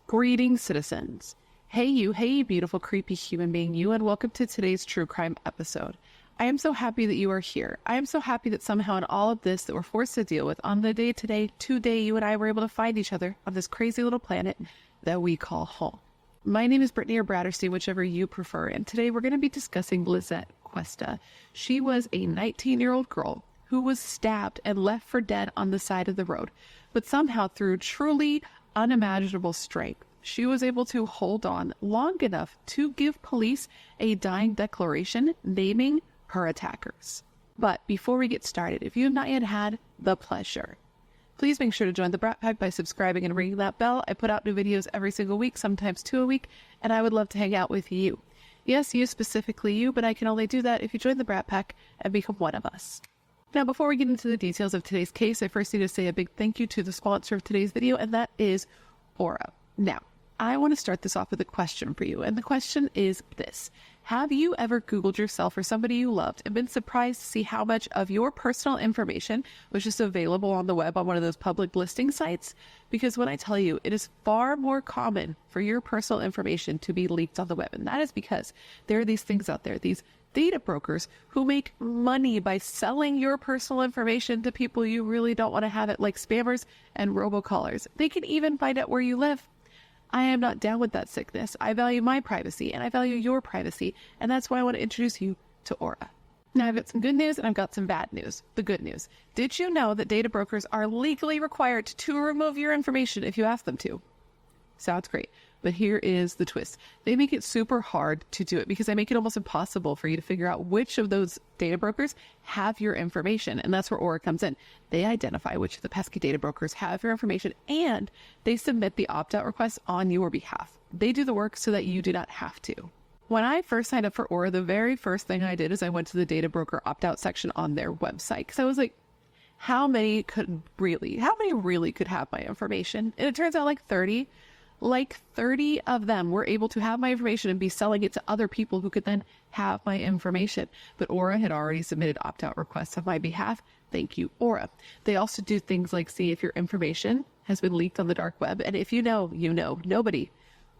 Greetings, citizens. Hey you beautiful creepy human being you, and welcome to today's true crime episode. I am so happy that you are here. I am so happy that somehow in all of this that we're forced to deal with on the day today you and I were able to find each other on this crazy little planet that we call home. My name is Brittany or Bratterstein, whichever you prefer, and today we're going to be discussing Lizette Cuesta. She was a 19-year-old girl who was stabbed and left for dead on the side of the road, but somehow through truly unimaginable strength, she was able to hold on long enough to give police a dying declaration naming her attackers. But before we get started, if you have not yet had the pleasure, please make sure to join the Brat Pack by subscribing and ringing that bell. I put out new videos every single week, sometimes 2 a week, and I would love to hang out with you. Yes, you specifically you, but I can only do that if you join the Brat Pack and become one of us. Now, before we get into the details of today's case, I first need to say a big thank you to the sponsor of today's video, and that is Aura. Now, I want to start this off with a question for you, and the question is this. Have you ever Googled yourself or somebody you loved and been surprised to see how much of your personal information was just available on the web on one of those public listing sites? Because when I tell you, it is far more common for your personal information to be leaked on the web, and that is because there are these things out there, these data brokers who make money by selling your personal information to people you really don't want to have it, like spammers and robocallers. They can even find out where you live. I am not down with that sickness. I value my privacy and I value your privacy, and that's why I want to introduce you to Aura. Now, I've got some good news and I've got some bad news. The good news. Did you know that data brokers are legally required to remove your information if you ask them to? Sounds great. But here is the twist. They make it super hard to do it because they make it almost impossible for you to figure out which of those data brokers have your information. And that's where Aura comes in. They identify which of the pesky data brokers have your information, and they submit the opt-out request on your behalf. They do the work so that you do not have to. When I first signed up for Aura, the very first thing I did is I went to the data broker opt-out section on their website. Because I was like, how many really could have my information? And it turns out like 30 of them were able to have my information and be selling it to other people who could then have my information. But Aura had already submitted opt-out requests on my behalf. Thank you, Aura. They also do things like see if your information has been leaked on the dark web. And if you know, you know. Nobody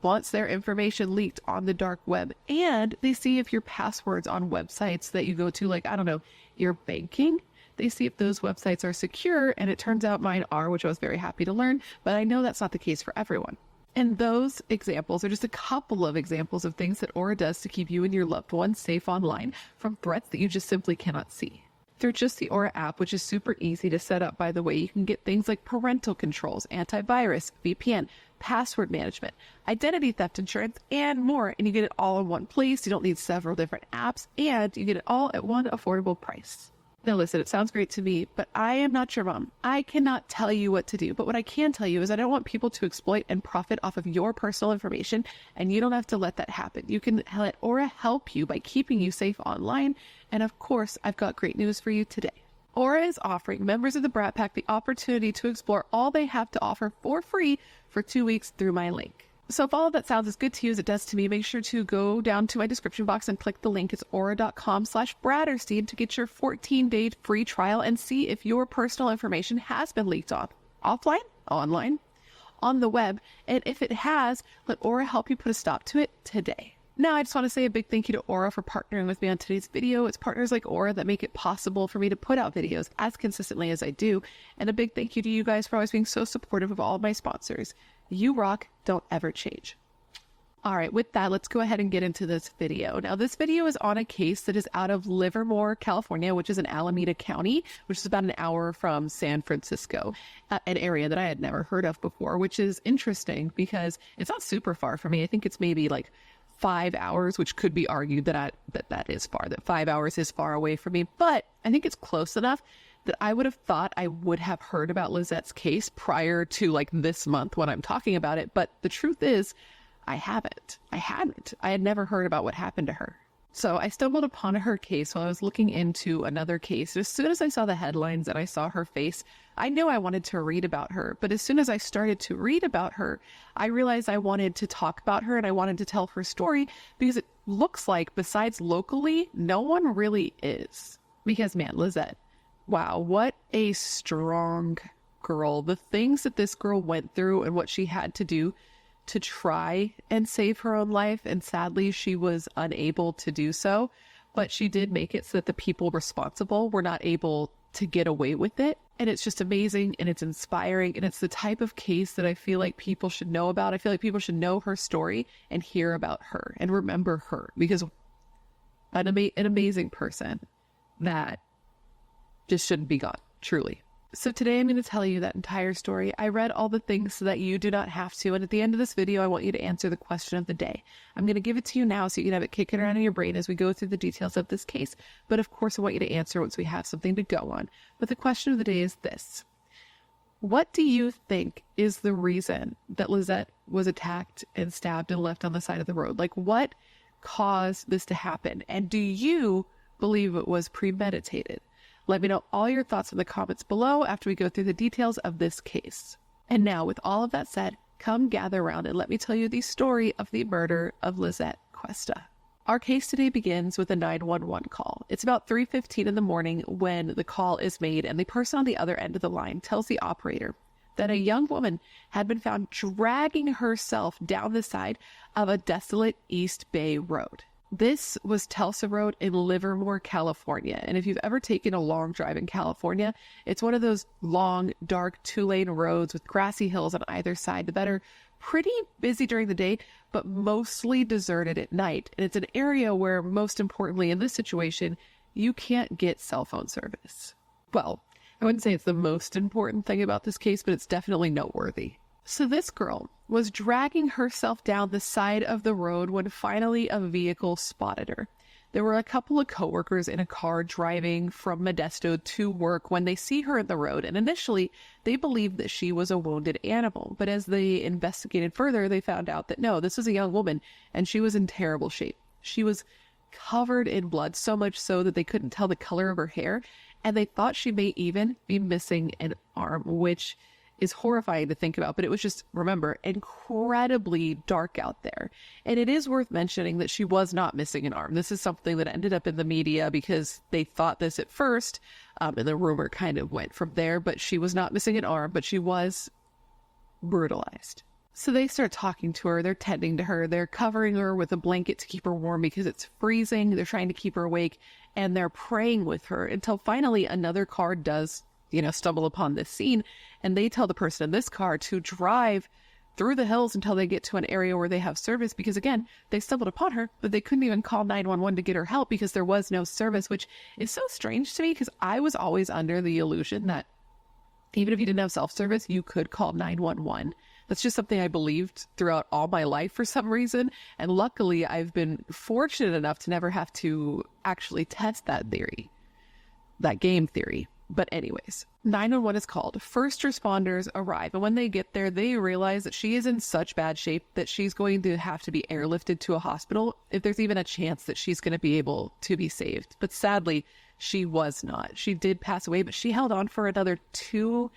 wants their information leaked on the dark web. And they see if your passwords on websites that you go to, like, I don't know, your banking, they see if those websites are secure. And it turns out mine are, which I was very happy to learn. But I know that's not the case for everyone. And those examples are just a couple of examples of things that Aura does to keep you and your loved ones safe online from threats that you just simply cannot see. Through just the Aura app, which is super easy to set up, by the way, you can get things like parental controls, antivirus, VPN, password management, identity theft insurance, and more. And you get it all in one place. You don't need several different apps, and you get it all at one affordable price. Now listen, it sounds great to me, but I am not your mom. I cannot tell you what to do, but what I can tell you is I don't want people to exploit and profit off of your personal information, and you don't have to let that happen. You can let Aura help you by keeping you safe online, and of course, I've got great news for you today. Aura is offering members of the Brat Pack the opportunity to explore all they have to offer for free for 2 weeks through my link. So if all of that sounds as good to you as it does to me, make sure to go down to my description box and click the link. It's aura.com/Bratterstein to get your 14-day free trial and see if your personal information has been leaked offline, online, on the web. And if it has, let Aura help you put a stop to it today. Now, I just want to say a big thank you to Aura for partnering with me on today's video. It's partners like Aura that make it possible for me to put out videos as consistently as I do. And a big thank you to you guys for always being so supportive of all of my sponsors. You rock, don't ever change. All right, with that, let's go ahead and get into this video. Now, this video is on a case that is out of Livermore, California, which is in Alameda County, which is about an hour from San Francisco, an area that I had never heard of before, which is interesting because it's not super far from me. I think it's maybe like 5 hours, which could be argued that that is far, that 5 hours is far away from me, but I think it's close enough that I would have thought I would have heard about Lizette's case prior to like this month when I'm talking about it. But the truth is, I hadn't. I had never heard about what happened to her. So I stumbled upon her case while I was looking into another case. As soon as I saw the headlines and I saw her face, I knew I wanted to read about her. But as soon as I started to read about her, I realized I wanted to talk about her and I wanted to tell her story because it looks like besides locally, no one really is. Because man, Lizette, wow, what a strong girl. The things that this girl went through and what she had to do to try and save her own life. And sadly, she was unable to do so. But she did make it so that the people responsible were not able to get away with it. And it's just amazing, and it's inspiring, and it's the type of case that I feel like people should know about. I feel like people should know her story and hear about her and remember her, because an amazing person that just shouldn't be gone, truly. So today I'm going to tell you that entire story. I read all the things so that you do not have to. And at the end of this video, I want you to answer the question of the day. I'm going to give it to you now so you can have it kicking around in your brain as we go through the details of this case. But of course, I want you to answer once we have something to go on. But the question of the day is this. What do you think is the reason that Lizette was attacked and stabbed and left on the side of the road? Like, what caused this to happen? And do you believe it was premeditated? Let me know all your thoughts in the comments below after we go through the details of this case. And now, with all of that said, come gather around and let me tell you the story of the murder of Lizette Cuesta. Our case today begins with a 911 call. It's about 3:15 in the morning when the call is made, and the person on the other end of the line tells the operator that a young woman had been found dragging herself down the side of a desolate East Bay road. This was Telsa Road in Livermore, California. And if you've ever taken a long drive in California, it's one of those long, dark 2-lane roads with grassy hills on either side that are pretty busy during the day, but mostly deserted at night. And it's an area where, most importantly in this situation, you can't get cell phone service. Well, I wouldn't say it's the most important thing about this case, but it's definitely noteworthy. So this girl was dragging herself down the side of the road when finally a vehicle spotted her. There were a couple of coworkers in a car driving from Modesto to work when they see her in the road, and initially they believed that she was a wounded animal. But as they investigated further, they found out that no, this was a young woman, and she was in terrible shape. She was covered in blood, so much so that they couldn't tell the color of her hair, and they thought she may even be missing an arm, which is horrifying to think about. But it was just, remember, incredibly dark out there. And it is worth mentioning that she was not missing an arm. This is something that ended up in the media because they thought this at first, and the rumor kind of went from there. But she was not missing an arm, but she was brutalized. So they start talking to her, they're tending to her, they're covering her with a blanket to keep her warm because it's freezing, they're trying to keep her awake, and they're praying with her until finally another car does stumble upon this scene, and they tell the person in this car to drive through the hills until they get to an area where they have service, because again, they stumbled upon her, but they couldn't even call 911 to get her help because there was no service, which is so strange to me because I was always under the illusion that even if you didn't have self-service, you could call 911. That's just something I believed throughout all my life for some reason, and luckily I've been fortunate enough to never have to actually test that theory, that game theory. But anyways, 911 is called. First responders arrive, and when they get there, they realize that she is in such bad shape that she's going to have to be airlifted to a hospital if there's even a chance that she's going to be able to be saved. But sadly, she was not. She did pass away, but she held on for another 2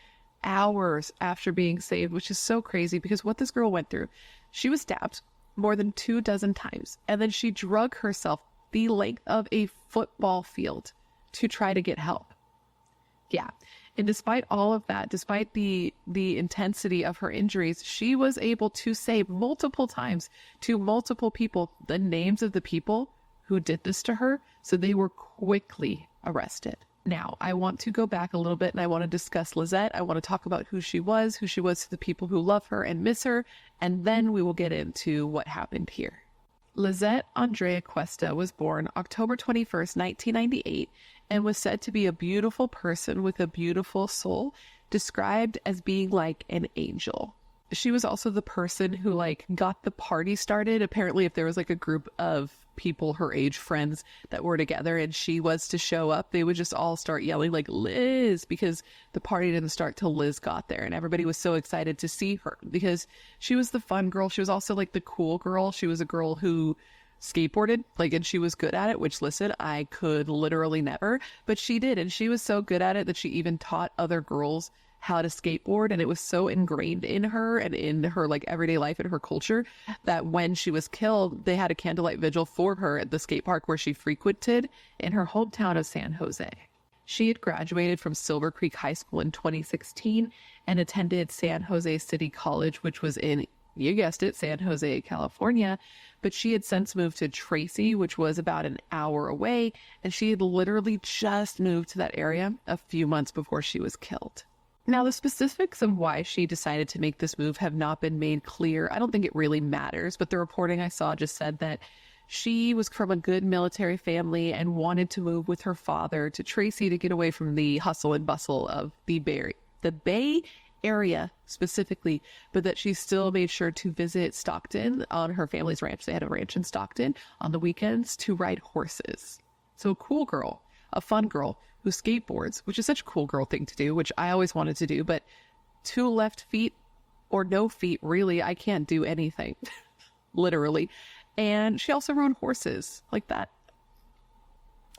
hours after being saved, which is so crazy because what this girl went through, she was stabbed more than 24 times, and then she drug herself the length of a football field to try to get help. Yeah. And despite all of that, despite the intensity of her injuries, she was able to say multiple times to multiple people the names of the people who did this to her. So they were quickly arrested. Now, I want to go back a little bit and I want to discuss Lizette. I want to talk about who she was to the people who love her and miss her. And then we will get into what happened here. Lizette Andrea Cuesta was born October 21st, 1998, and was said to be a beautiful person with a beautiful soul, described as being like an angel. She was also the person who got the party started. Apparently, if there was a group of people her age, friends that were together and she was to show up, they would just all start yelling Liz, because the party didn't start till Liz got there, and everybody was so excited to see her because she was the fun girl. She was also the cool girl. She was a girl who skateboarded, and she was good at it, which listen, I could literally never, but she did, and she was so good at it that she even taught other girls how to skateboard, and it was so ingrained in her and in her everyday life and her culture that when she was killed, they had a candlelight vigil for her at the skate park where she frequented in her hometown of San Jose. She had graduated from Silver Creek High School in 2016 and attended San Jose City College, which was in you guessed it, San Jose, California. But she had since moved to Tracy, which was about an hour away. And she had literally just moved to that area a few months before she was killed. Now, the specifics of why she decided to make this move have not been made clear. I don't think it really matters, but the reporting I saw just said that she was from a good military family and wanted to move with her father to Tracy to get away from the hustle and bustle of the Bay Area specifically, but that she still made sure to visit Stockton on her family's ranch. They had a ranch in Stockton on the weekends to ride horses. So a cool girl, a fun girl who skateboards, which is such a cool girl thing to do, which I always wanted to do, but 2 left feet or no feet, really, I can't do anything, literally. And she also rode horses like that.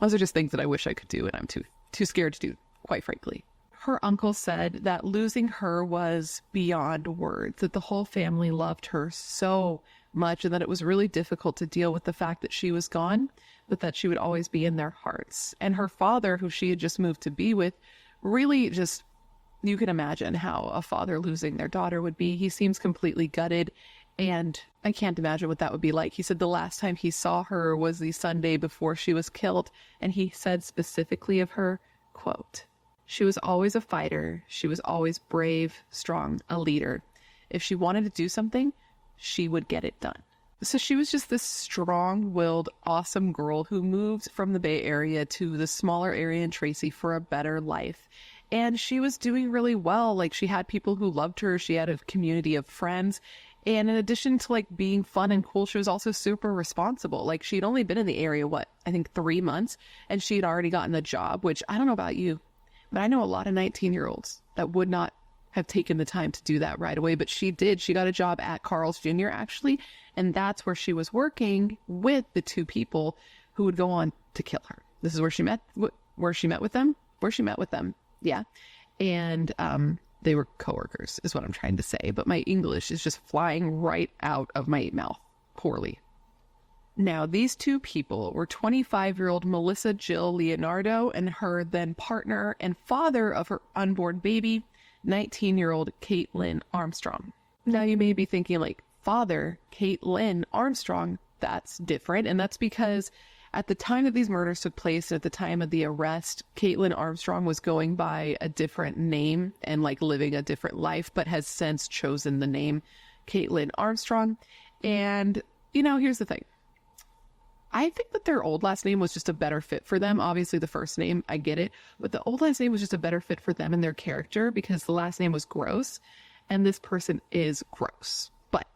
Those are just things that I wish I could do, and I'm too scared to do, quite frankly. Her uncle said that losing her was beyond words, that the whole family loved her so much, and that it was really difficult to deal with the fact that she was gone, but that she would always be in their hearts. And her father, who she had just moved to be with, really just, you can imagine how a father losing their daughter would be. He seems completely gutted, and I can't imagine what that would be like. He said the last time he saw her was the Sunday before she was killed, and he said specifically of her, quote, "She was always a fighter. She was always brave, strong, a leader. If she wanted to do something, she would get it done." So she was just this strong-willed, awesome girl who moved from the Bay Area to the smaller area in Tracy for a better life. And she was doing really well. Like, she had people who loved her. She had a community of friends. And in addition to like being fun and cool, she was also super responsible. Like, she'd only been in the area, I think 3 months, and she'd already gotten a job, which I don't know about you, but I know a lot of 19-year-olds that would not have taken the time to do that right away, but she did. She got a job at Carl's Jr. actually, and that's where she was working with the 2 people who would go on to kill her. This is where she met with them. Yeah. And they were coworkers is what I'm trying to say, but my English is just flying right out of my mouth poorly. Now, these 2 people were 25-year-old Melissa Jill Leonardo and her then partner and father of her unborn baby, 19-year-old Caitlin Armstrong. Now, you may be thinking, like, father, Caitlin Armstrong, that's different. And that's because at the time that these murders took place, at the time of the arrest, Caitlin Armstrong was going by a different name and like living a different life, but has since chosen the name Caitlin Armstrong. And, here's the thing. I think that their old last name was just a better fit for them. Obviously, the first name, I get it. But the old last name was just a better fit for them and their character because the last name was Gross. And this person is gross. But,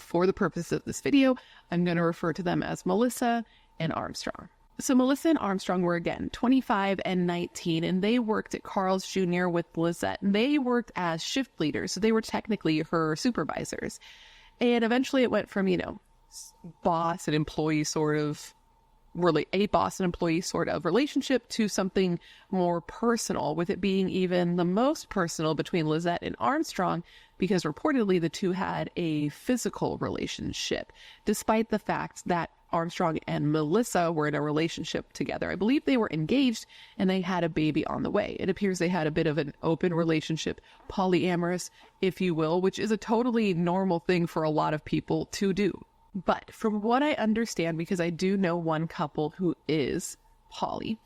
for the purpose of this video, I'm going to refer to them as Melissa and Armstrong. So Melissa and Armstrong were, again, 25 and 19, and they worked at Carl's Jr. with Lizette. And they worked as shift leaders, so they were technically her supervisors. And eventually it went from, boss and employee sort of relationship to something more personal, with it being even the most personal between Lizette and Armstrong, because reportedly the 2 had a physical relationship, despite the fact that Armstrong and Melissa were in a relationship together. I believe they were engaged and they had a baby on the way. It appears they had a bit of an open relationship, polyamorous, if you will, which is a totally normal thing for a lot of people to do. But from what I understand, because I do know one couple who is poly,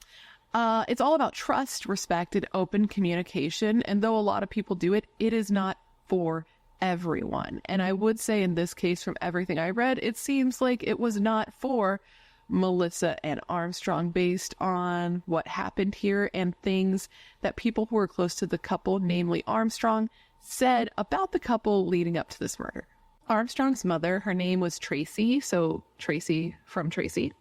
it's all about trust, respect, and open communication. And though a lot of people do it, it is not for everyone. And I would say in this case, from everything I read, it seems like it was not for Melissa and Armstrong, based on what happened here and things that people who were close to the couple, namely Armstrong, said about the couple leading up to this murder. Armstrong's mother, her name was Tracy, so Tracy from Tracy.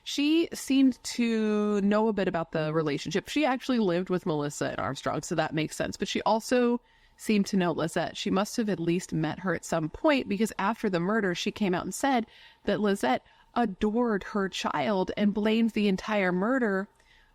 She seemed to know a bit about the relationship. She actually lived with Melissa and Armstrong, so that makes sense. But she also seemed to know Lizette. She must have at least met her at some point, because after the murder, she came out and said that Lizette adored her child and blamed the entire murder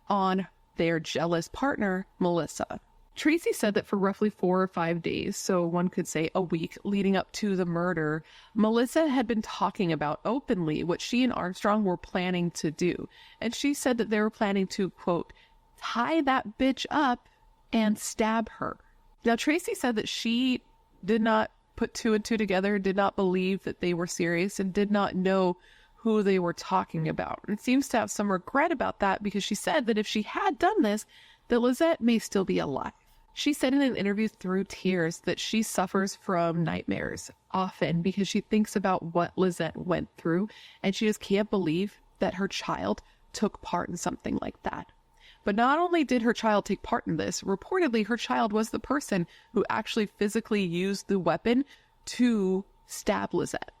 on their jealous partner, Melissa. Tracy said that for roughly 4 or 5 days, so one could say a week leading up to the murder, Melissa had been talking about openly what she and Armstrong were planning to do. And she said that they were planning to, quote, tie that bitch up and stab her. Now, Tracy said that she did not put two and two together, did not believe that they were serious, and did not know who they were talking about. And seems to have some regret about that, because she said that if she had done this, that Lizette may still be alive. She said in an interview through tears that she suffers from nightmares often because she thinks about what Lizette went through, and she just can't believe that her child took part in something like that. But not only did her child take part in this, reportedly her child was the person who actually physically used the weapon to stab Lizette.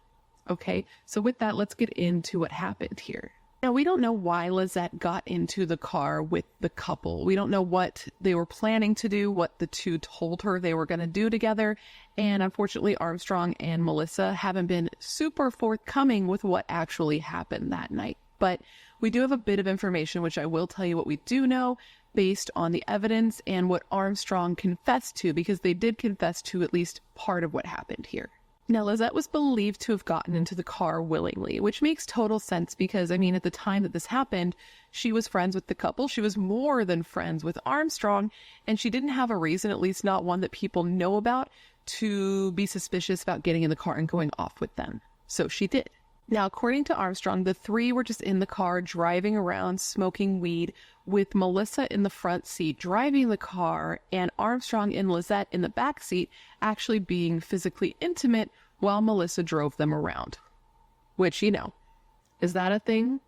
Okay, so with that, let's get into what happened here. Now, we don't know why Lizette got into the car with the couple. We don't know what they were planning to do, what the two told her they were going to do together. And unfortunately, Armstrong and Melissa haven't been super forthcoming with what actually happened that night. But we do have a bit of information, which I will tell you what we do know based on the evidence and what Armstrong confessed to, because they did confess to at least part of what happened here. Now, Lizette was believed to have gotten into the car willingly, which makes total sense because, I mean, at the time that this happened, she was friends with the couple. She was more than friends with Armstrong, and she didn't have a reason, at least not one that people know about, to be suspicious about getting in the car and going off with them. So she did. Now, according to Armstrong, the three were just in the car driving around smoking weed, with Melissa in the front seat driving the car and Armstrong and Lizette in the back seat actually being physically intimate while Melissa drove them around. Which, you know, is that a thing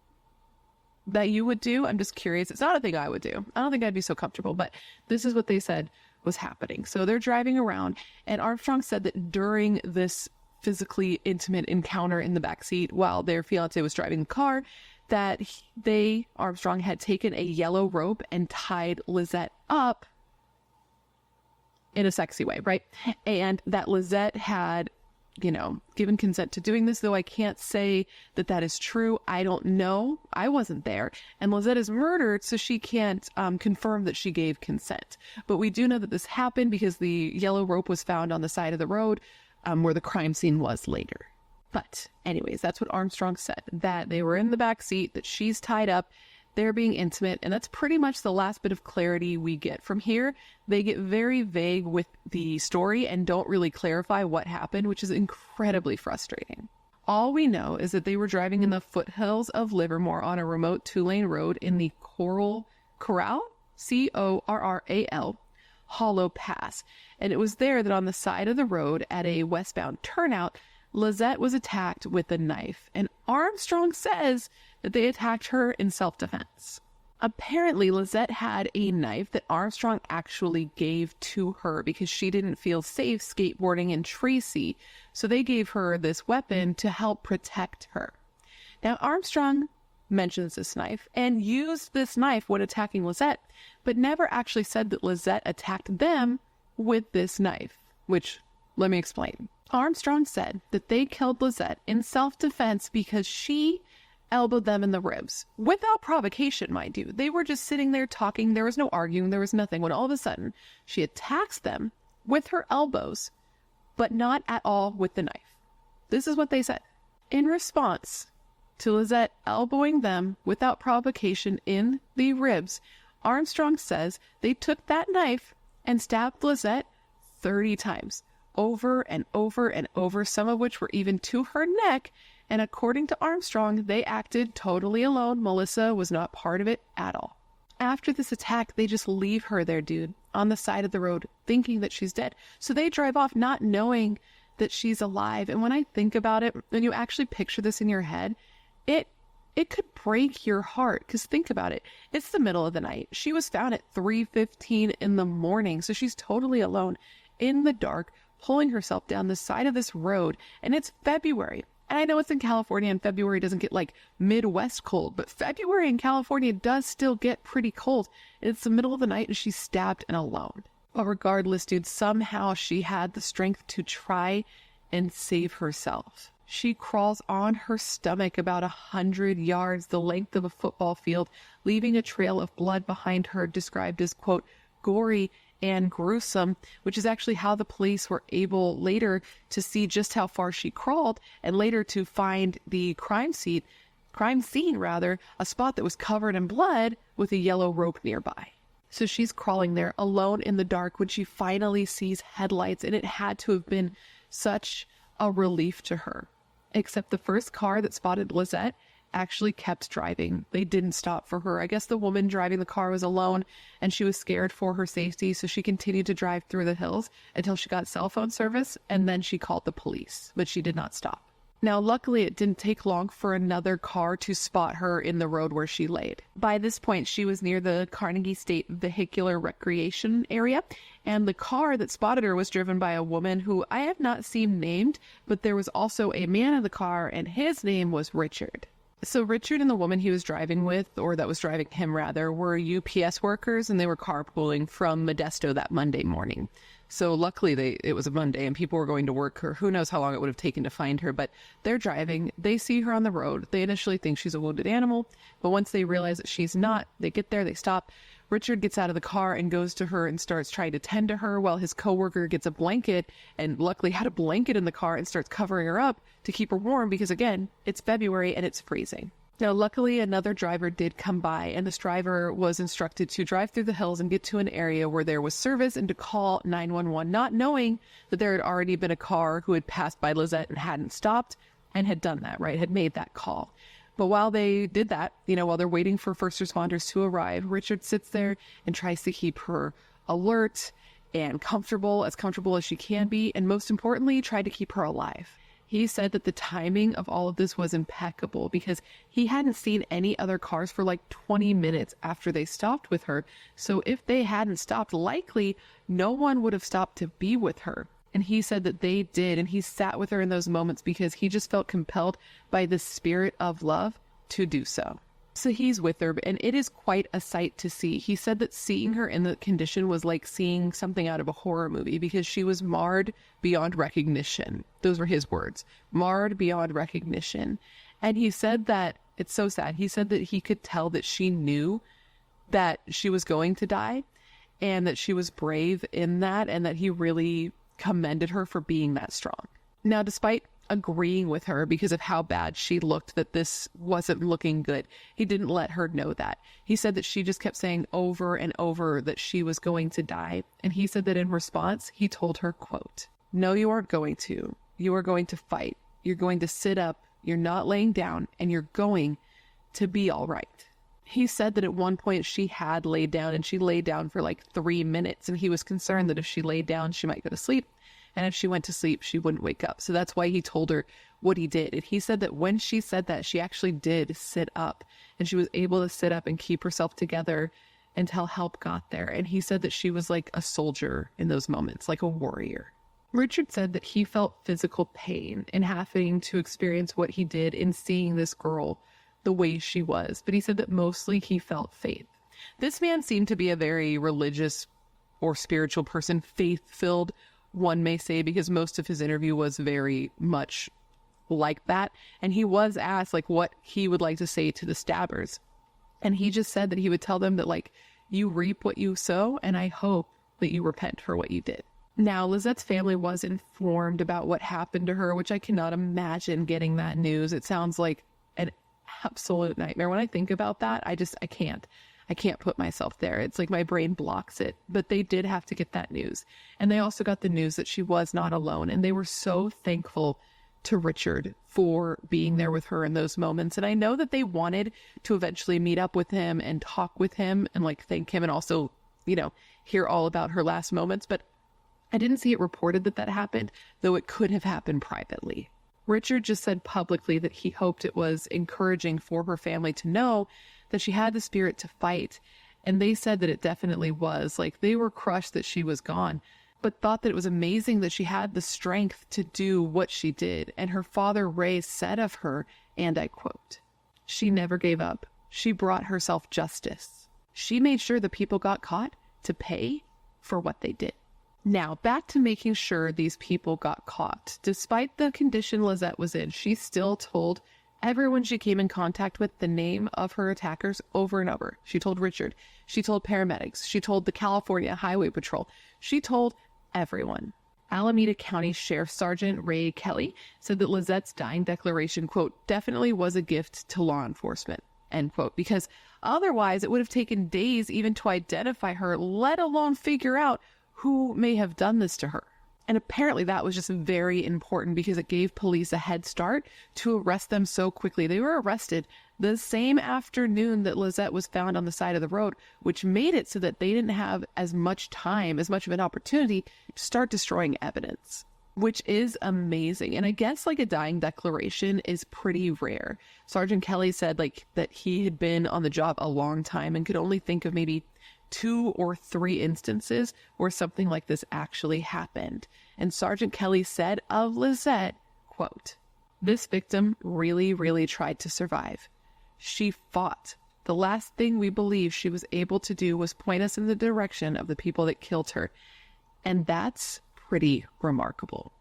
that you would do? I'm just curious. It's not a thing I would do. I don't think I'd be so comfortable, but this is what they said was happening. So they're driving around, and Armstrong said that during this physically intimate encounter in the backseat while their fiance was driving the car, that Armstrong had taken a yellow rope and tied Lizette up in a sexy way, right? And that Lizette had, you know, given consent to doing this, though I can't say that that is true. I don't know. I wasn't there. And Lizette is murdered, so she can't confirm that she gave consent. But we do know that this happened because the yellow rope was found on the side of the road where the crime scene was later. But anyways, that's what Armstrong said, that they were in the back seat, that she's tied up, they're being intimate, and that's pretty much the last bit of clarity we get from here. They get very vague with the story and don't really clarify what happened, which is incredibly frustrating. All we know is that they were driving in the foothills of Livermore on a remote two-lane road in the Corral, C-O-R-R-A-L, Hollow Pass. And it was there that on the side of the road at a westbound turnout, Lizette was attacked with a knife, and Armstrong says that they attacked her in self-defense. Apparently, Lizette had a knife that Armstrong actually gave to her because she didn't feel safe skateboarding in Tracy, so they gave her this weapon to help protect her. Now, Armstrong mentions this knife and used this knife when attacking Lizette, but never actually said that Lizette attacked them with this knife, which, let me explain. Armstrong said that they killed Lizette in self-defense because she elbowed them in the ribs. Without provocation, mind you. They were just sitting there talking. There was no arguing. There was nothing. When all of a sudden, she attacks them with her elbows, but not at all with the knife. This is what they said. In response to Lizette elbowing them without provocation in the ribs, Armstrong says they took that knife and stabbed Lizette 30 times. Over and over and over, some of which were even to her neck, and according to Armstrong, they acted totally alone. Melissa was not part of it at all. After this attack, they just leave her there, dude, on the side of the road, thinking that she's dead. So they drive off not knowing that she's alive. And when I think about it, when you actually picture this in your head, it could break your heart, because think about it. It's the middle of the night. She was found at 3:15 in the morning, so she's totally alone in the dark, pulling herself down the side of this road, and it's February. And I know it's in California, and February doesn't get like Midwest cold, but February in California does still get pretty cold. And it's the middle of the night, and she's stabbed and alone. But regardless, dude, somehow she had the strength to try and save herself. She crawls on her stomach about 100 yards, the length of a football field, leaving a trail of blood behind her, described as, quote, gory and gruesome, which is actually how the police were able later to see just how far she crawled, and later to find the crime scene, a spot that was covered in blood with a yellow rope nearby. So she's crawling there alone in the dark when she finally sees headlights, and it had to have been such a relief to her. Except the first car that spotted Lizette actually kept driving. They didn't stop for her. I guess the woman driving the car was alone and she was scared for her safety, so she continued to drive through the hills until she got cell phone service, and then she called the police, but she did not stop. Now, luckily, it didn't take long for another car to spot her in the road where she laid. By this point, she was near the Carnegie State Vehicular Recreation area, and the car that spotted her was driven by a woman who I have not seen named, but there was also a man in the car, and his name was Richard. So Richard and the woman he was driving with, or that was driving him rather, were UPS workers, and they were carpooling from Modesto that Monday morning. So luckily it was a Monday and people were going to work, or who knows how long it would have taken to find her, but they're driving, they see her on the road. They initially think she's a wounded animal, but once they realize that she's not, they get there, they stop. Richard gets out of the car and goes to her and starts trying to tend to her, while his coworker gets a blanket, and luckily had a blanket in the car, and starts covering her up to keep her warm because, again, it's February and it's freezing. Now, luckily, another driver did come by, and this driver was instructed to drive through the hills and get to an area where there was service and to call 911, not knowing that there had already been a car who had passed by Lizette and hadn't stopped and had done that, right? Had made that call. But while they did that, while they're waiting for first responders to arrive, Richard sits there and tries to keep her alert and comfortable as she can be, and most importantly, try to keep her alive. He said that the timing of all of this was impeccable because he hadn't seen any other cars for like 20 minutes after they stopped with her. So if they hadn't stopped, likely no one would have stopped to be with her. And he said that they did, and he sat with her in those moments because he just felt compelled by the spirit of love to do so. So he's with her, and it is quite a sight to see. He said that seeing her in the condition was like seeing something out of a horror movie because she was marred beyond recognition. Those were his words, marred beyond recognition. And he said that, it's so sad, he said that he could tell that she knew that she was going to die and that she was brave in that, and that he really commended her for being that strong. Now, despite agreeing with her because of how bad she looked, that this wasn't looking good, he didn't let her know that. He said that she just kept saying over and over that she was going to die. And he said that in response, he told her, quote, "No, you aren't going to. You are going to fight. You're going to sit up. You're not laying down, and you're going to be all right." He said that at one point she had laid down, and she laid down for like 3 minutes, and he was concerned that if she laid down, she might go to sleep. And if she went to sleep, she wouldn't wake up. So that's why he told her what he did. And he said that when she said that, she actually did sit up, and she was able to sit up and keep herself together until help got there. And he said that she was like a soldier in those moments, like a warrior. Richard said that he felt physical pain in having to experience what he did in seeing this girl the way she was. But he said that mostly he felt faith. This man seemed to be a very religious or spiritual person, faith-filled, one may say, because most of his interview was very much like that. And he was asked like what he would like to say to the stabbers. And he just said that he would tell them that like, you reap what you sow, and I hope that you repent for what you did. Now, Lizette's family was informed about what happened to her, which I cannot imagine getting that news. It sounds like an absolute nightmare. When I think about that, I can't put myself there. It's like my brain blocks it. But they did have to get that news. And they also got the news that she was not alone. And they were so thankful to Richard for being there with her in those moments. And I know that they wanted to eventually meet up with him and talk with him and like thank him and also, hear all about her last moments. But I didn't see it reported that that happened, though it could have happened privately. Richard just said publicly that he hoped it was encouraging for her family to know that she had the spirit to fight. And they said that it definitely was. Like, they were crushed that she was gone, but thought that it was amazing that she had the strength to do what she did. And her father, Ray, said of her, and I quote, "She never gave up. She brought herself justice. She made sure the people got caught to pay for what they did." Now, back to making sure these people got caught. Despite the condition Lizette was in, she still told everyone she came in contact with the name of her attackers over and over. She told Richard. She told paramedics. She told the California Highway Patrol. She told everyone. Alameda County Sheriff Sergeant Ray Kelly said that Lizette's dying declaration, quote, "definitely was a gift to law enforcement," end quote, because otherwise it would have taken days even to identify her, let alone figure out who may have done this to her. And apparently that was just very important because it gave police a head start to arrest them so quickly. They were arrested the same afternoon that Lizette was found on the side of the road, which made it so that they didn't have as much time, as much of an opportunity to start destroying evidence, which is amazing. And I guess like a dying declaration is pretty rare. Sergeant Kelly said like that he had been on the job a long time and could only think of maybe 2 or 3 instances where something like this actually happened. And Sergeant Kelly said of Lizette, quote, "This victim really, really tried to survive. She fought. The last thing we believe she was able to do was point us in the direction of the people that killed her." And that's pretty remarkable.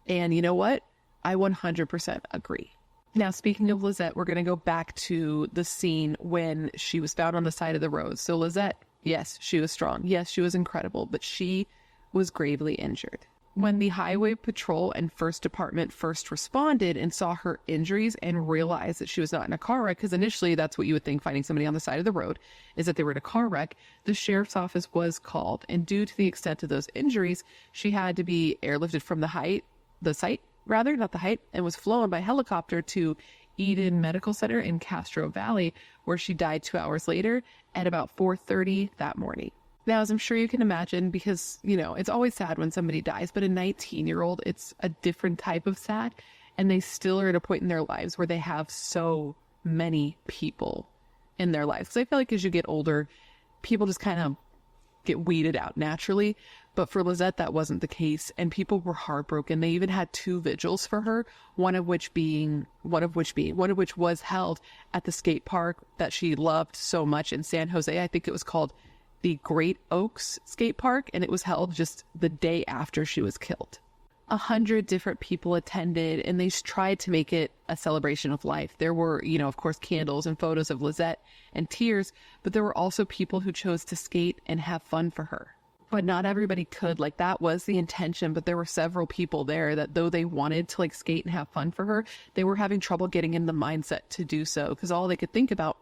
And you know what? I 100% agree. Now, speaking of Lizette, we're going to go back to the scene when she was found on the side of the road. So Lizette, yes, she was strong. Yes, she was incredible, but she was gravely injured. When the Highway Patrol and First Department first responded and saw her injuries and realized that she was not in a car wreck, because initially that's what you would think finding somebody on the side of the road is that they were in a car wreck, the sheriff's office was called. And due to the extent of those injuries, she had to be airlifted from the site, and was flown by helicopter to Eden Medical Center in Castro Valley, where she died 2 hours later at about 4:30 that morning. Now, as I'm sure you can imagine, because, you know, it's always sad when somebody dies, but a 19-year-old, it's a different type of sad. And they still are at a point in their lives where they have so many people in their lives. Because I feel like as you get older, people just kind of get weeded out naturally. But for Lizette, that wasn't the case. And people were heartbroken. They even had 2 vigils for her, one of which was held at the skate park that she loved so much in San Jose. I think it was called the Great Oaks Skate Park, and it was held just the day after she was killed. 100 different people attended, and they tried to make it a celebration of life. There were, you know, of course, candles and photos of Lizette and tears, but there were also people who chose to skate and have fun for her. But not everybody could. Like, that was the intention, but there were several people there that though they wanted to like skate and have fun for her, they were having trouble getting in the mindset to do so because all they could think about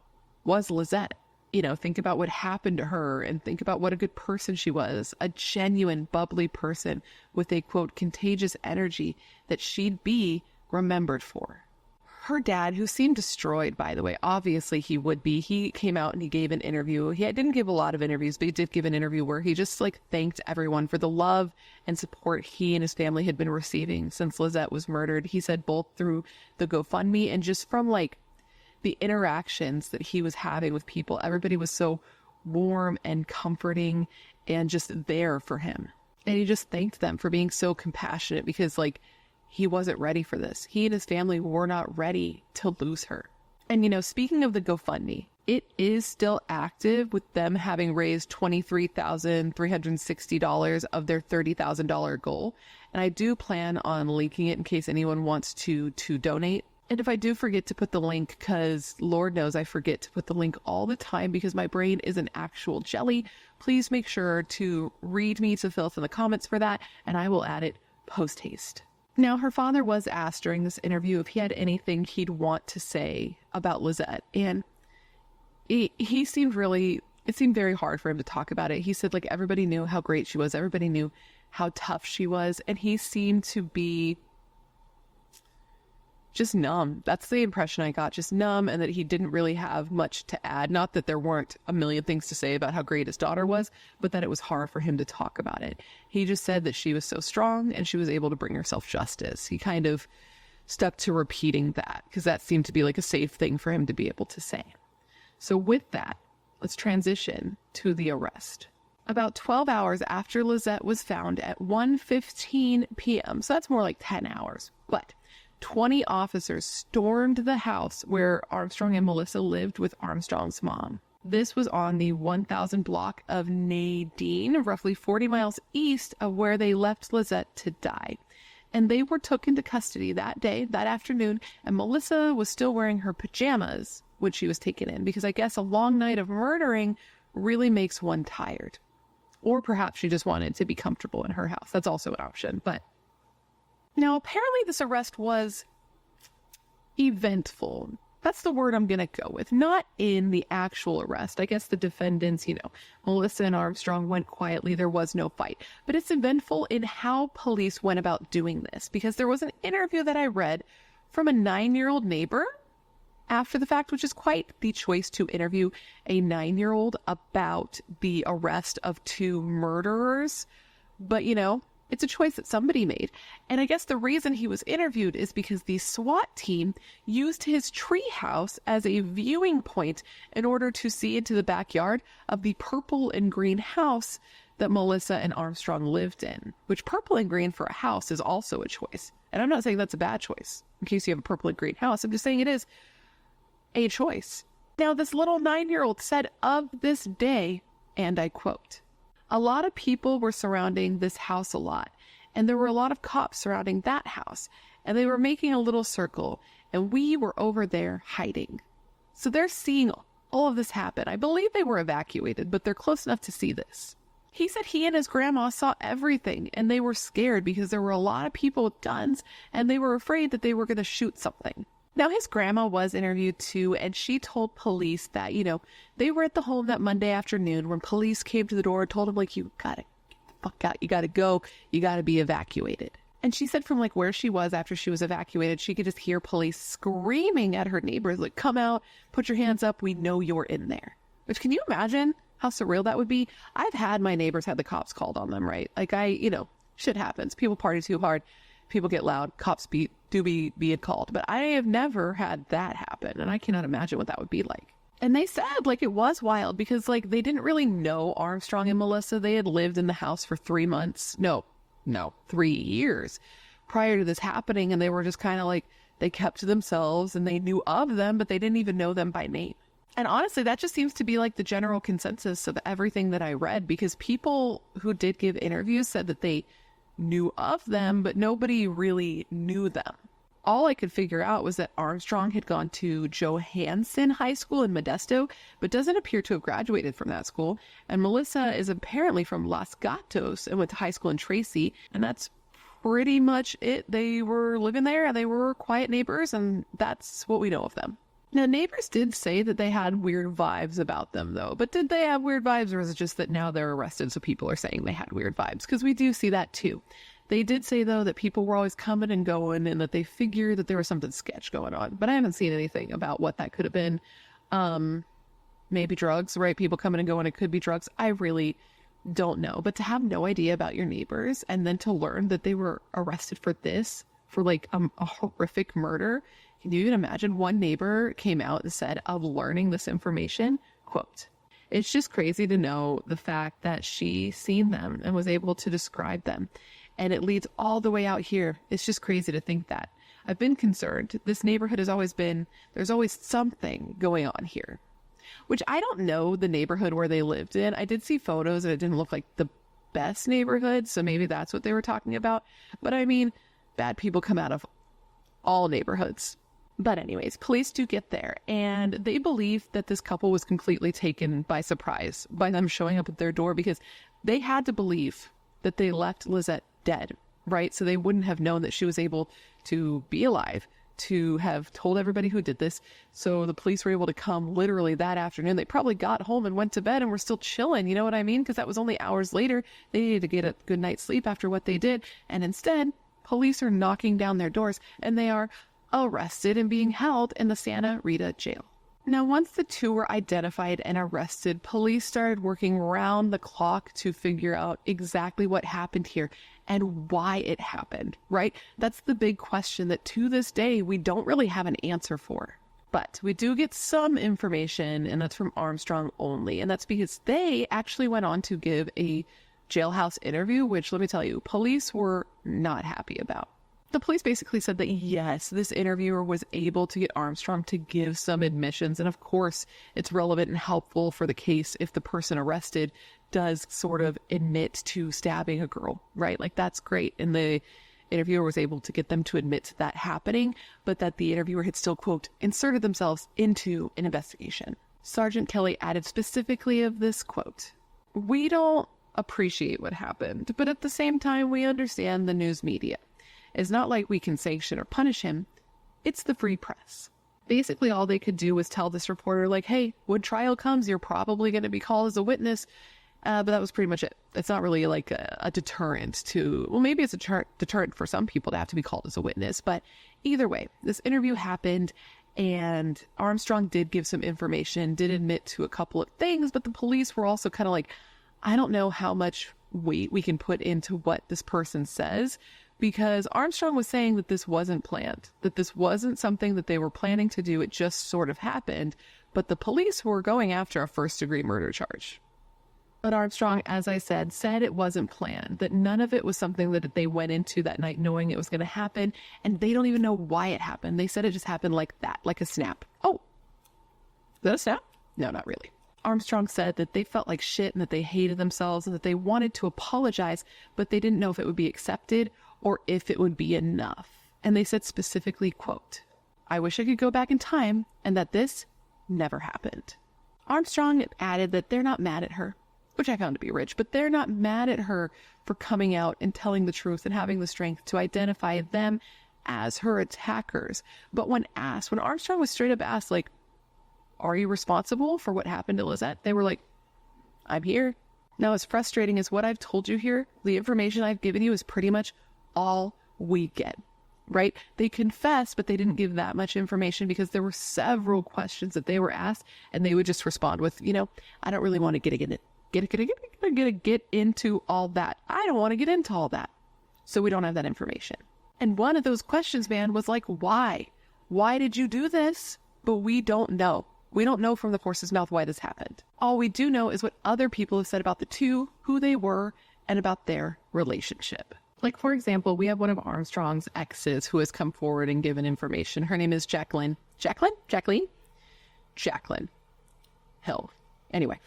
was Lizette. You know, think about what happened to her and think about what a good person she was, a genuine, bubbly person with a, quote, contagious energy that she'd be remembered for. Her dad, who seemed destroyed, by the way, obviously he would be. He came out and he gave an interview. He didn't give a lot of interviews, but he did give an interview where he just like thanked everyone for the love and support he and his family had been receiving since Lizette was murdered. He said both through the GoFundMe and just from like the interactions that he was having with people. Everybody was so warm and comforting and just there for him. And he just thanked them for being so compassionate because like he wasn't ready for this. He and his family were not ready to lose her. And, you know, speaking of the GoFundMe, it is still active with them having raised $23,360 of their $30,000 goal. And I do plan on linking it in case anyone wants to donate. And if I do forget to put the link, because Lord knows I forget to put the link all the time because my brain is an actual jelly, please make sure to read me to filth in the comments for that, and I will add it post haste. Now, her father was asked during this interview if he had anything he'd want to say about Lizette, and it seemed very hard for him to talk about it. He said, like, everybody knew how great she was, everybody knew how tough she was, and he seemed to be just numb. That's the impression I got, just numb, and that he didn't really have much to add. Not that there weren't a million things to say about how great his daughter was, but that it was hard for him to talk about it. He just said that she was so strong and she was able to bring herself justice. He kind of stuck to repeating that because that seemed to be like a safe thing for him to be able to say. So with that, let's transition to the arrest. About 12 hours after Lizette was found at 1:15 p.m., so that's more like 10 hours, but 20 officers stormed the house where Armstrong and Melissa lived with Armstrong's mom. This was on the 1000 block of Nadine, roughly 40 miles east of where they left Lizette to die. And they were taken into custody that day, that afternoon, and Melissa was still wearing her pajamas when she was taken in, because I guess a long night of murdering really makes one tired. Or perhaps she just wanted to be comfortable in her house. That's also an option, but now, apparently this arrest was eventful. That's the word I'm going to go with, not in the actual arrest. I guess the defendants, Melissa and Armstrong went quietly. There was no fight. But it's eventful in how police went about doing this, because there was an interview that I read from a 9-year-old neighbor after the fact, which is quite the choice to interview a 9-year-old about the arrest of 2 murderers. But, it's a choice that somebody made. And I guess the reason he was interviewed is because the SWAT team used his treehouse as a viewing point in order to see into the backyard of the purple and green house that Melissa and Armstrong lived in, which purple and green for a house is also a choice. And I'm not saying that's a bad choice in case you have a purple and green house. I'm just saying it is a choice. Now, this little 9-year-old said of this day, and I quote, "A lot of people were surrounding this house a lot, and there were a lot of cops surrounding that house, and they were making a little circle, and we were over there hiding." So they're seeing all of this happen. I believe they were evacuated, but they're close enough to see this. He said he and his grandma saw everything, and they were scared because there were a lot of people with guns, and they were afraid that they were going to shoot something. Now, his grandma was interviewed too, and she told police that, they were at the home that Monday afternoon when police came to the door and told him, you gotta get the fuck out, you gotta go, you gotta be evacuated. And she said from where she was after she was evacuated, she could just hear police screaming at her neighbors, come out, put your hands up, we know you're in there. Which, can you imagine how surreal that would be? I've had my neighbors have the cops called on them, right? Shit happens. People party too hard. People get loud. Cops be called. But I have never had that happen. And I cannot imagine what that would be like. And they said, it was wild because, they didn't really know Armstrong and Melissa. They had lived in the house for 3 months. No, 3 years prior to this happening. And they were just kind of they kept to themselves and they knew of them, but they didn't even know them by name. And honestly, that just seems to be the general consensus of everything that I read, because people who did give interviews said that they knew of them, but nobody really knew them. All I could figure out was that Armstrong had gone to Johansen High School in Modesto, but doesn't appear to have graduated from that school. And Melissa is apparently from Los Gatos and went to high school in Tracy. And that's pretty much it. They were living there. They were quiet neighbors, and that's what we know of them. Now, neighbors did say that they had weird vibes about them, though. But did they have weird vibes, or is it just that now they're arrested, so people are saying they had weird vibes? Because we do see that, too. They did say, though, that people were always coming and going, and that they figured that there was something sketch going on. But I haven't seen anything about what that could have been. Maybe drugs, right? People coming and going, it could be drugs. I really don't know. But to have no idea about your neighbors, and then to learn that they were arrested for this, for a horrific murder. Can you even imagine? One neighbor came out and said of learning this information, quote, "It's just crazy to know the fact that she seen them and was able to describe them. And it leads all the way out here. It's just crazy to think that. I've been concerned. This neighborhood has always been, there's always something going on here." Which I don't know the neighborhood where they lived in. I did see photos and it didn't look like the best neighborhood. So maybe that's what they were talking about. But I mean, bad people come out of all neighborhoods. But anyways, police do get there, and they believe that this couple was completely taken by surprise by them showing up at their door, because they had to believe that they left Lizette dead, right? So they wouldn't have known that she was able to be alive, to have told everybody who did this. So the police were able to come literally that afternoon. They probably got home and went to bed and were still chilling, you know what I mean? Because that was only hours later. They needed to get a good night's sleep after what they did. And instead, police are knocking down their doors, and they are arrested and being held in the Santa Rita jail. Now, once the two were identified and arrested, police started working round the clock to figure out exactly what happened here and why it happened, right? That's the big question that to this day, we don't really have an answer for. But we do get some information, and that's from Armstrong only. And that's because they actually went on to give a jailhouse interview, which, let me tell you, police were not happy about. The police basically said that, yes, this interviewer was able to get Armstrong to give some admissions. And of course, it's relevant and helpful for the case if the person arrested does sort of admit to stabbing a girl, right? That's great. And the interviewer was able to get them to admit to that happening, but that the interviewer had still, quote, inserted themselves into an investigation. Sergeant Kelly added specifically of this, quote, "We don't appreciate what happened, but at the same time, we understand the news media. It's not like we can sanction or punish him. It's the free press." Basically, all they could do was tell this reporter, like, hey, when trial comes, you're probably going to be called as a witness. But that was pretty much it. It's not really like a deterrent to, well, maybe it's a deterrent for some people to have to be called as a witness. But either way, this interview happened and Armstrong did give some information, did admit to a couple of things, but the police were also kind of like, I don't know how much weight we can put into what this person says, because Armstrong was saying that this wasn't planned, that this wasn't something that they were planning to do. It just sort of happened. But the police were going after a first-degree murder charge. But Armstrong, as I said it wasn't planned, that none of it was something that they went into that night knowing it was going to happen, and they don't even know why it happened. They said it just happened like that, like a snap. Oh, is that a snap? No, not really. Armstrong said that they felt like shit and that they hated themselves and that they wanted to apologize, but they didn't know if it would be accepted or if it would be enough. And they said specifically, quote, I wish I could go back in time and that this never happened. Armstrong added that they're not mad at her, which I found to be rich, but they're not mad at her for coming out and telling the truth and having the strength to identify them as her attackers. But when Armstrong was straight up asked, like, are you responsible for what happened to Lizette? They were like, I'm here. Now, as frustrating as what I've told you here, the information I've given you is pretty much all we get, right? They confessed, but they didn't give that much information because there were several questions that they were asked, and they would just respond with, I don't really want to get into all that. I don't want to get into all that. So we don't have that information. And one of those questions, man, was like, why? Why did you do this? But we don't know. We don't know from the horse's mouth why this happened. All we do know is what other people have said about the two, who they were, and about their relationship. Like, for example, we have one of Armstrong's exes who has come forward and given information. Her name is Jacqueline Hill. Anyway,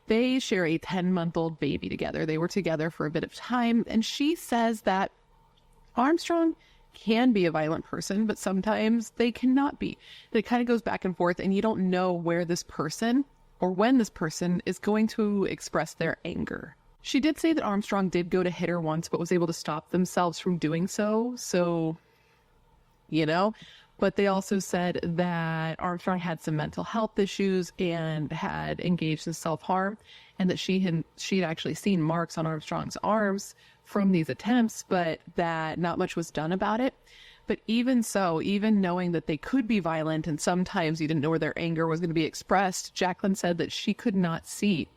they share a 10-month-old baby together. They were together for a bit of time, and she says that Armstrong can be a violent person, but sometimes they cannot be. It kind of goes back and forth, and you don't know where this person or when this person is going to express their anger. She did say that Armstrong did go to hit her once, but was able to stop themselves from doing so. So, but they also said that Armstrong had some mental health issues and had engaged in self-harm, and that she had actually seen marks on Armstrong's arms from these attempts, but that not much was done about it. But even so, even knowing that they could be violent and sometimes you didn't know where their anger was going to be expressed, Jacqueline said that she could not see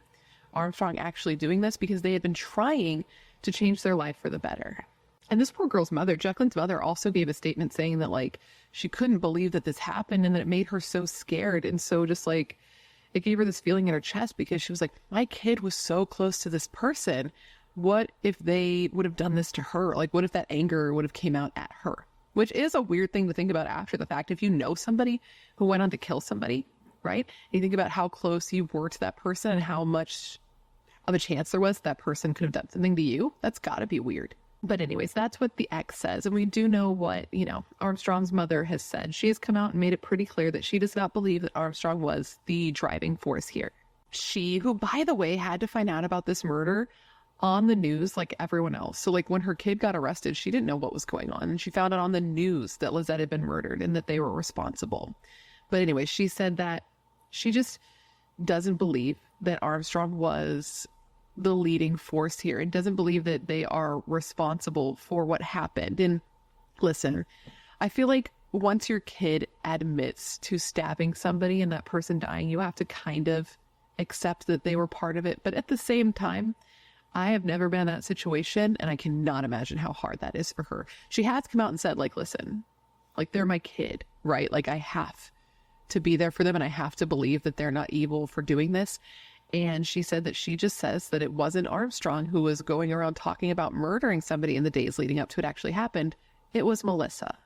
Armstrong actually doing this because they had been trying to change their life for the better. And this poor girl's mother, Jacqueline's mother, also gave a statement saying that, like, she couldn't believe that this happened and that it made her so scared. And so just like, it gave her this feeling in her chest because she was like, my kid was so close to this person. What if they would have done this to her? Like, what if that anger would have came out at her? Which is a weird thing to think about after the fact. If you know somebody who went on to kill somebody, right? You think about how close you were to that person and how much of a chance there was that person could have done something to you. That's got to be weird. But anyways, that's what the ex says. And we do know what, Armstrong's mother has said. She has come out and made it pretty clear that she does not believe that Armstrong was the driving force here. She, who, by the way, had to find out about this murder on the news like everyone else. So like when her kid got arrested, she didn't know what was going on. And she found out on the news that Lizette had been murdered and that they were responsible. But anyway, she said that she just doesn't believe that Armstrong was the leading force here and doesn't believe that they are responsible for what happened. And listen, I feel like once your kid admits to stabbing somebody and that person dying, you have to kind of accept that they were part of it. But at the same time, I have never been in that situation, and I cannot imagine how hard that is for her. She has come out and said, like, listen, like, they're my kid, right? Like, I have to be there for them, and I have to believe that they're not evil for doing this. And she said that she just says that it wasn't Armstrong who was going around talking about murdering somebody in the days leading up to it actually happened. It was Melissa.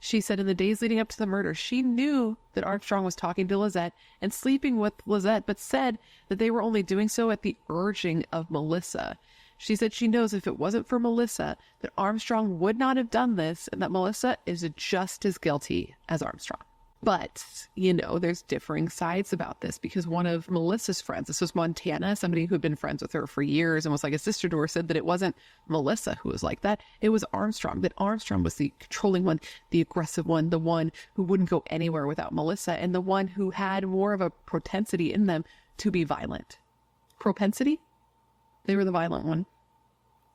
She said in the days leading up to the murder, she knew that Armstrong was talking to Lizette and sleeping with Lizette, but said that they were only doing so at the urging of Melissa. She said she knows if it wasn't for Melissa, that Armstrong would not have done this and that Melissa is just as guilty as Armstrong. But, there's differing sides about this because one of Melissa's friends, this was Montana, somebody who had been friends with her for years and was like a sister to her, said that it wasn't Melissa who was like that. It was Armstrong, that Armstrong was the controlling one, the aggressive one, the one who wouldn't go anywhere without Melissa, and the one who had more of a propensity in them to be violent. Propensity? They were the violent one.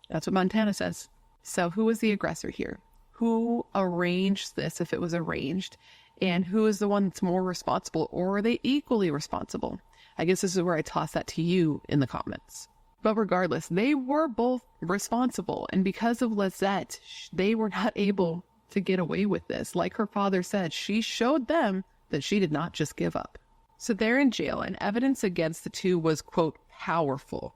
That's what Montana says. So who was the aggressor here? Who arranged this if it was arranged? And who is the one that's more responsible, or are they equally responsible? I guess this is where I toss that to you in the comments. But regardless, they were both responsible. And because of Lizette, they were not able to get away with this. Like her father said, she showed them that she did not just give up. So they're in jail, and evidence against the two was, quote, powerful.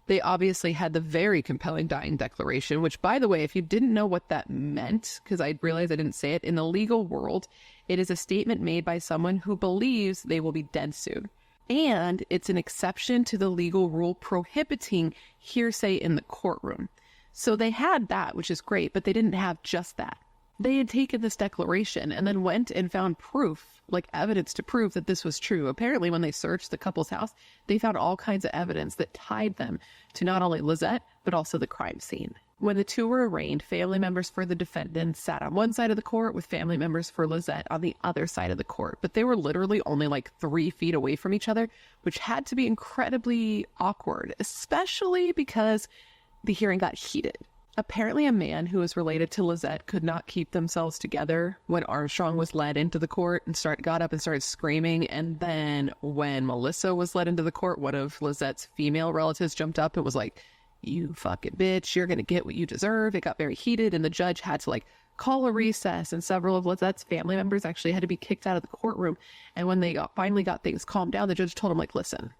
They obviously had the very compelling dying declaration, which, by the way, if you didn't know what that meant, because I realized I didn't say it, in the legal world, it is a statement made by someone who believes they will be dead soon. And it's an exception to the legal rule prohibiting hearsay in the courtroom. So they had that, which is great, but they didn't have just that. They had taken this declaration and then went and found proof, like evidence to prove that this was true. Apparently, when they searched the couple's house, they found all kinds of evidence that tied them to not only Lizette, but also the crime scene. When the two were arraigned, family members for the defendants sat on one side of the court with family members for Lizette on the other side of the court. But they were literally only like 3 feet away from each other, which had to be incredibly awkward, especially because the hearing got heated. Apparently, a man who was related to Lizette could not keep themselves together when Armstrong was led into the court and got up and started screaming. And then when Melissa was led into the court, one of Lizette's female relatives jumped up and was like, "You fucking bitch, you're going to get what you deserve." It got very heated, and the judge had to call a recess, and several of Lizette's family members actually had to be kicked out of the courtroom. And when they finally got things calmed down, the judge told them, listen,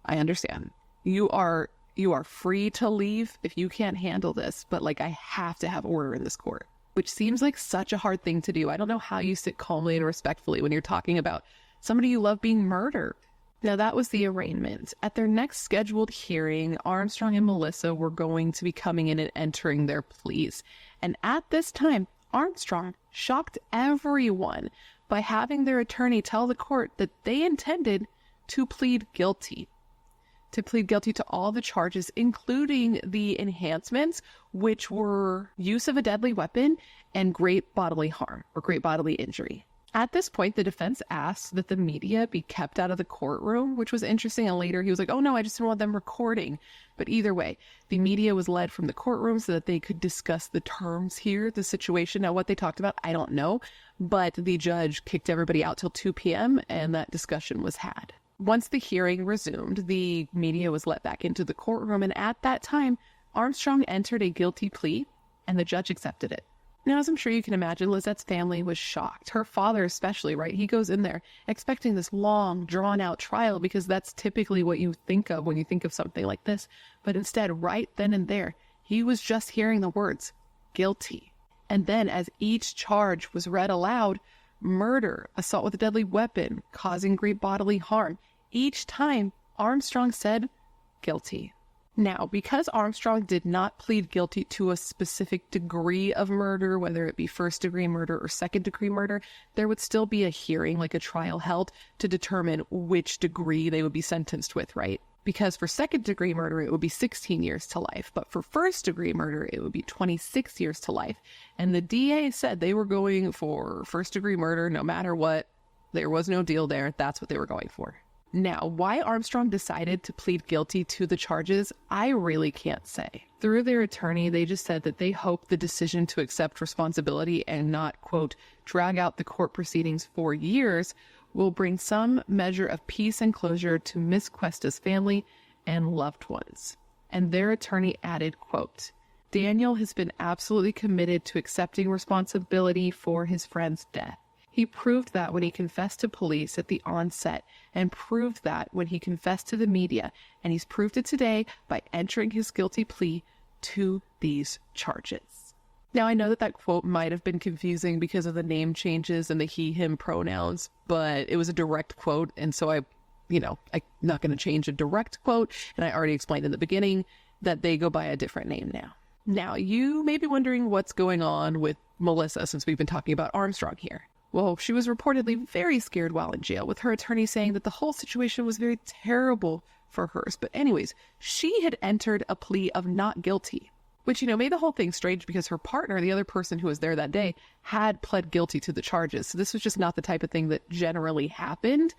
I understand. You are free to leave if you can't handle this, but I have to have order in this court, which seems like such a hard thing to do. I don't know how you sit calmly and respectfully when you're talking about somebody you love being murdered. Now, that was the arraignment. At their next scheduled hearing, Armstrong and Melissa were going to be coming in and entering their pleas. And at this time, Armstrong shocked everyone by having their attorney tell the court that they intended to plead guilty. To plead guilty to all the charges, including the enhancements, which were use of a deadly weapon and great bodily harm or great bodily injury. At this point, the defense asked that the media be kept out of the courtroom, which was interesting. And later he was like, "Oh no, I just didn't want them recording." But either way, the media was led from the courtroom so that they could discuss the terms here, the situation. Now, what they talked about, I don't know, but the judge kicked everybody out till 2 p.m. and that discussion was had. Once the hearing resumed, the media was let back into the courtroom, and at that time, Armstrong entered a guilty plea, and the judge accepted it. Now, as I'm sure you can imagine, Lizette's family was shocked. Her father especially, right? He goes in there expecting this long, drawn-out trial because that's typically what you think of when you think of something like this. But instead, right then and there, he was just hearing the words, guilty. And then as each charge was read aloud, murder, assault with a deadly weapon, causing great bodily harm, each time Armstrong said guilty. Now, because Armstrong did not plead guilty to a specific degree of murder, whether it be first-degree murder or second-degree murder, there would still be a hearing, like a trial held, to determine which degree they would be sentenced with, right? Because for second-degree murder, it would be 16 years to life. But for first-degree murder, it would be 26 years to life. And the DA said they were going for first-degree murder no matter what. There was no deal there. That's what they were going for. Now, why Armstrong decided to plead guilty to the charges, I really can't say. Through their attorney, they just said that they hope the decision to accept responsibility and not, quote, drag out the court proceedings for years will bring some measure of peace and closure to Miss Cuesta's family and loved ones. And their attorney added, quote, Daniel has been absolutely committed to accepting responsibility for his friend's death. He proved that when he confessed to police at the onset, and proved that when he confessed to the media, and he's proved it today by entering his guilty plea to these charges. Now, I know that that quote might have been confusing because of the name changes and the he, him pronouns, but it was a direct quote, and so I'm not going to change a direct quote, and I already explained in the beginning that they go by a different name now. Now, you may be wondering what's going on with Melissa since we've been talking about Armstrong here. Well, she was reportedly very scared while in jail, with her attorney saying that the whole situation was very terrible for hers. But anyways, she had entered a plea of not guilty, which, made the whole thing strange because her partner, the other person who was there that day, had pled guilty to the charges. So this was just not the type of thing that generally happened.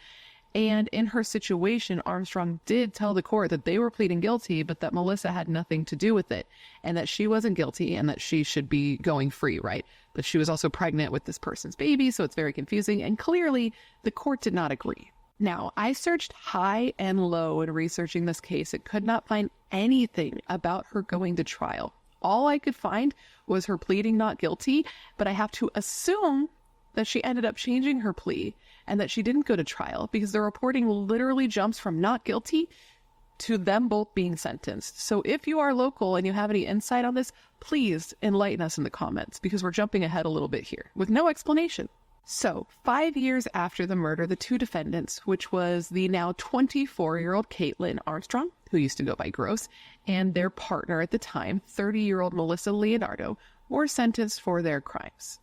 And in her situation, Armstrong did tell the court that they were pleading guilty, but that Melissa had nothing to do with it, and that she wasn't guilty and that she should be going free, right? But she was also pregnant with this person's baby, so it's very confusing. And clearly, the court did not agree. Now, I searched high and low in researching this case and could not find anything about her going to trial. All I could find was her pleading not guilty, but I have to assume that she ended up changing her plea and that she didn't go to trial, because the reporting literally jumps from not guilty to them both being sentenced. So if you are local and you have any insight on this, please enlighten us in the comments, because we're jumping ahead a little bit here with no explanation. So 5 years after the murder, the two defendants, which was the now 24-year-old Caitlin Armstrong, who used to go by Gross, and their partner at the time, 30-year-old Melissa Leonardo, were sentenced for their crimes.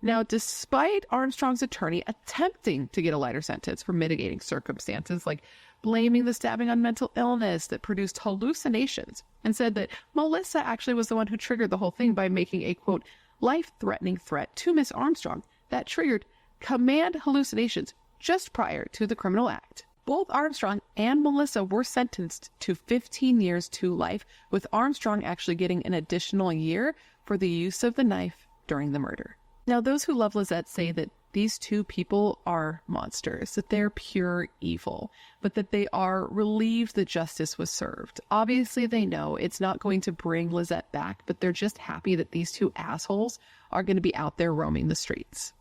Now, despite Armstrong's attorney attempting to get a lighter sentence for mitigating circumstances, like blaming the stabbing on mental illness that produced hallucinations, and said that Melissa actually was the one who triggered the whole thing by making a, quote, life-threatening threat to Miss Armstrong that triggered command hallucinations just prior to the criminal act. Both Armstrong and Melissa were sentenced to 15 years to life, with Armstrong actually getting an additional year for the use of the knife during the murder. Now, those who love Lizette say that these two people are monsters, that they're pure evil, but that they are relieved that justice was served. Obviously, they know it's not going to bring Lizette back, but they're just happy that these two assholes are going to be out there roaming the streets.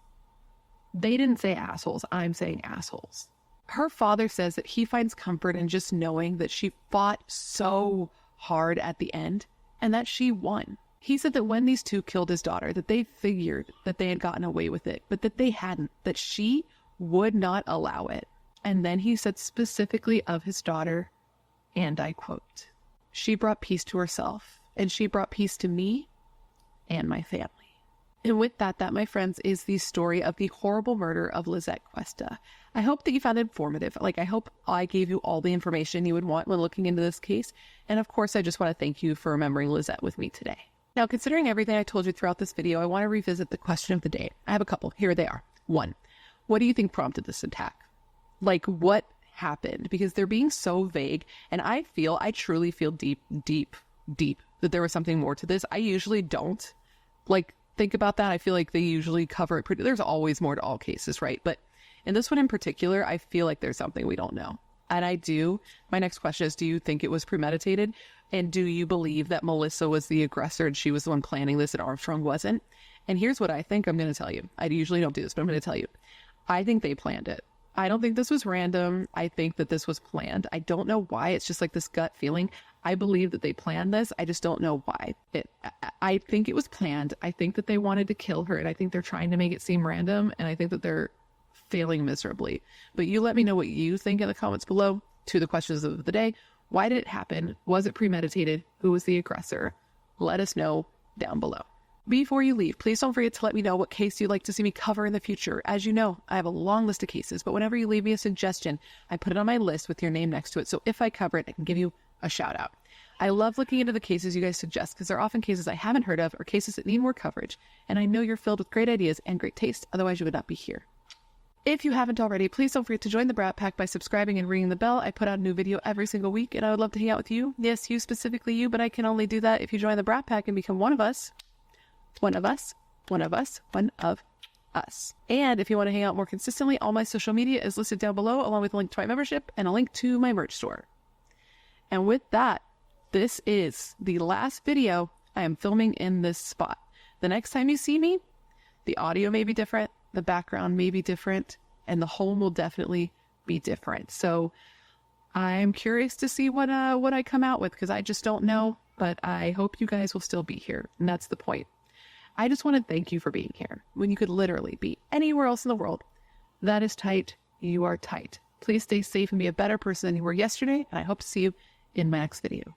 They didn't say assholes. I'm saying assholes. Her father says that he finds comfort in just knowing that she fought so hard at the end and that she won. He said that when these two killed his daughter, that they figured that they had gotten away with it, but that they hadn't, that she would not allow it. And then he said specifically of his daughter, and I quote, "She brought peace to herself, and she brought peace to me and my family." And with that, my friends, is the story of the horrible murder of Lizette Cuesta. I hope that you found it informative. I hope I gave you all the information you would want when looking into this case. And of course, I just want to thank you for remembering Lizette with me today. Now, considering everything I told you throughout this video, I want to revisit the question of the day. I have a couple. Here they are. 1, what do you think prompted this attack? What happened? Because they're being so vague, and I truly feel deep that there was something more to this. I usually don't. Think about that. I feel like they usually cover it pretty. There's always more to all cases, right? But in this one in particular, I feel like there's something we don't know. And I do. My next question is, do you think it was premeditated? And do you believe that Melissa was the aggressor and she was the one planning this and Armstrong wasn't? And here's what I think. I'm going to tell you. I usually don't do this, but I'm going to tell you. I think they planned it. I don't think this was random. I think that this was planned. I don't know why. It's just like this gut feeling. I believe that they planned this. I just don't know why. I think it was planned. I think that they wanted to kill her, and I think they're trying to make it seem random, and I think that they're failing miserably. But you let me know what you think in the comments below to the questions of the day. Why did it happen? Was it premeditated? Who was the aggressor? Let us know down below. Before you leave, please don't forget to let me know what case you'd like to see me cover in the future. As you know, I have a long list of cases, but whenever you leave me a suggestion, I put it on my list with your name next to it. So if I cover it, I can give you a shout out. I love looking into the cases you guys suggest because they're often cases I haven't heard of or cases that need more coverage. And I know you're filled with great ideas and great taste. Otherwise, you would not be here. If you haven't already, please don't forget to join the Brat Pack by subscribing and ringing the bell. I put out a new video every single week, and I would love to hang out with you. Yes, you, specifically you, but I can only do that if you join the Brat Pack and become one of us. One of us. And if you want to hang out more consistently, all my social media is listed down below, along with a link to my membership and a link to my merch store. And with that, this is the last video I am filming in this spot. The next time you see me, the audio may be different, the background may be different, and the home will definitely be different. So I'm curious to see what I come out with, because I just don't know, but I hope you guys will still be here, and that's the point. I just want to thank you for being here when you could literally be anywhere else in the world. That is tight. You are tight. Please stay safe and be a better person than you were yesterday, and I hope to see you in my next video.